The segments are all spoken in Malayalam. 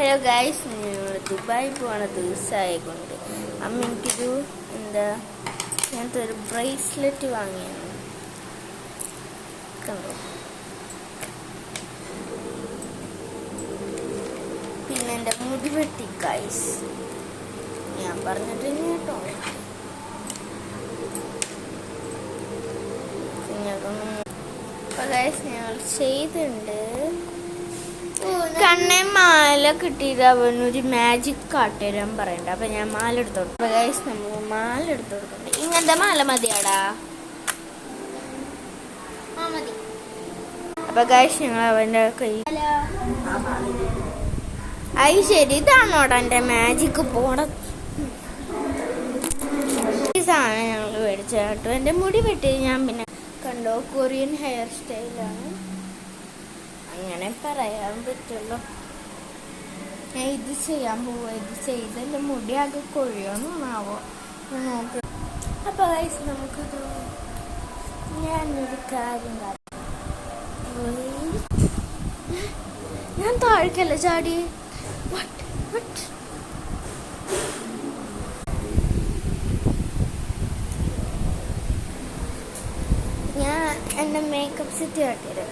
ഹലോ ഗൈസ്, ഞങ്ങൾ ദുബായി പോണ ദിവസമായതുകൊണ്ട് അമ്മ എനിക്കൊരു ഇങ്ങനത്തെ ഒരു ബ്രേസ്ലെറ്റ് വാങ്ങിയാണ്. കണ്ടോ? പിന്നെ എൻ്റെ മുടി വെട്ടി ഗൈസ്, ഞാൻ പറഞ്ഞിട്ട് കേട്ടോ. അപ്പൊ ഗൈസ് ഞങ്ങൾ ചെയ്തിട്ടുണ്ട്. കണ്ണെ മാല കിട്ടിയിട്ട് അവനൊരു മാജിക് കാട്ടുതരാൻ പറയണ്ട. അപ്പൊ ഞാൻ മാല എടുത്തു കൊടുക്കും. അപ്പൊ ഗൈസ് നമുക്ക് മാല എടുത്തു കൊടുക്കണ്ട്. ഇങ്ങനത്തെ മാല മതിയാടാ? അപ്പൊ ഗൈസ് ഞങ്ങൾ അവന്റെ കൈ അത് ശരി, ഇതാണോടാ എൻ്റെ മാജിക് പോണ സാധനം ഞങ്ങൾ മേടിച്ച കേട്ടോ. എൻ്റെ മുടി വെട്ടി ഞാൻ പിന്നെ കണ്ടോ, കൊറിയൻ ഹെയർ സ്റ്റൈലാണ്, അങ്ങനെ പറയാൻ പറ്റുള്ളൂ. ഞാൻ ഇത് ചെയ്യാൻ പോവുക. ഇത് ചെയ്ത് എൻ്റെ മുടി ആകെ കൊഴിയോന്നാവോ നോക്ക്. അപ്പൊ ഗൈസ് നമുക്കത് ഞാനൊരു കാര്യം ഞാൻ താഴ്ക്കല്ല ചാടി. ഞാൻ എൻ്റെ മേക്കപ്പ് സെറ്റ് കാട്ടിയത്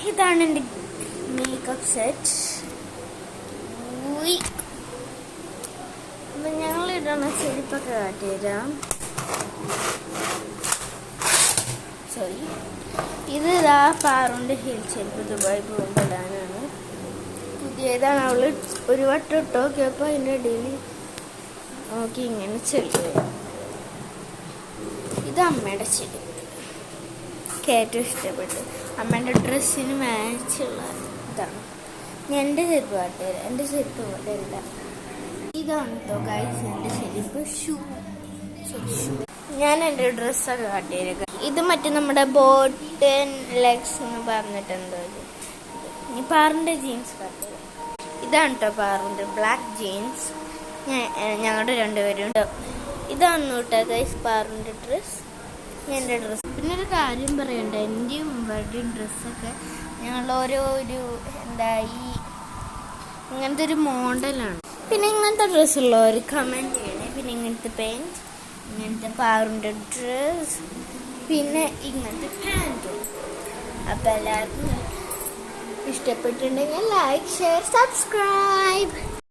ഇതാണ് എൻ്റെ മേക്കപ്പ് സെറ്റ്. അപ്പം ഞങ്ങൾ ഇടണ ചെരുപ്പൊക്കെ കാട്ടിത്തരാം. സോറി, ഇത് ഇതാ പാറുണ്ട് ഹീൽ ചെരുപ്പ്. ദുബായ് പോകുമ്പോൾ ഇടാനാണ്. പുതിയതാണ്. അവൾ ഒരു വട്ടം ഇട്ട് നോക്കിയപ്പോൾ അതിൻ്റെ ഇടയിൽ നോക്കി ഇങ്ങനെ ചെരുപ്പ്. ഇത് അമ്മയുടെ ചെരുപ്പ്, എനിക്ക് ഏറ്റവും ഇഷ്ടപ്പെട്ടു. അമ്മേൻ്റെ ഡ്രസ്സിന് മാച്ചുള്ള ഇതാണ്. ഞാൻ എൻ്റെ ചെരുപ്പ് കാട്ടുതരാം. എൻ്റെ ചെരുപ്പ് ഇവിടെ ഇല്ല. ഇതാണ് കേട്ടോ ഗൈസ് എൻ്റെ ചെരുപ്പ്. ഷൂ ഞാൻ എൻ്റെ ഡ്രസ്സൊക്കെ കാട്ടിയത്. ഇത് മറ്റേ നമ്മുടെ ബോട്ടൻ ലെഗ്സ് എന്ന് പറഞ്ഞിട്ടുണ്ടോ. ഇനി പാറിൻ്റെ ജീൻസ് കാട്ടുക. ഇതാണ് കേട്ടോ പാറിൻ്റെ ബ്ലാക്ക് ജീൻസ്. ഞങ്ങളുടെ രണ്ടുപേരും ഇതാണ് കേട്ടോ ഗൈസ് പാറിൻ്റെ ഡ്രസ്സ്, എൻ്റെ ഡ്രസ്സ്. പിന്നെ ഒരു കാര്യം പറയണ്ട, എൻ്റെയും ഇവരുടെയും ഡ്രസ്സൊക്കെ ഞങ്ങൾ ഓരോ ഒരു ഇങ്ങനത്തെ ഒരു മോഡലാണ്. പിന്നെ ഇങ്ങനത്തെ ഡ്രസ്സുള്ളവർ കമൻറ്റ് ചെയ്യണേ. പിന്നെ ഇങ്ങനത്തെ പെയിൻറ്റ്, ഇങ്ങനത്തെ പാറിൻ്റെ ഡ്രസ്സ്, പിന്നെ ഇങ്ങനത്തെ പാൻറ്റും. അപ്പോൾ എല്ലാവർക്കും ഇഷ്ടപ്പെട്ടിട്ടുണ്ടെങ്കിൽ ലൈക്ക്, ഷെയർ, സബ്സ്ക്രൈബ്.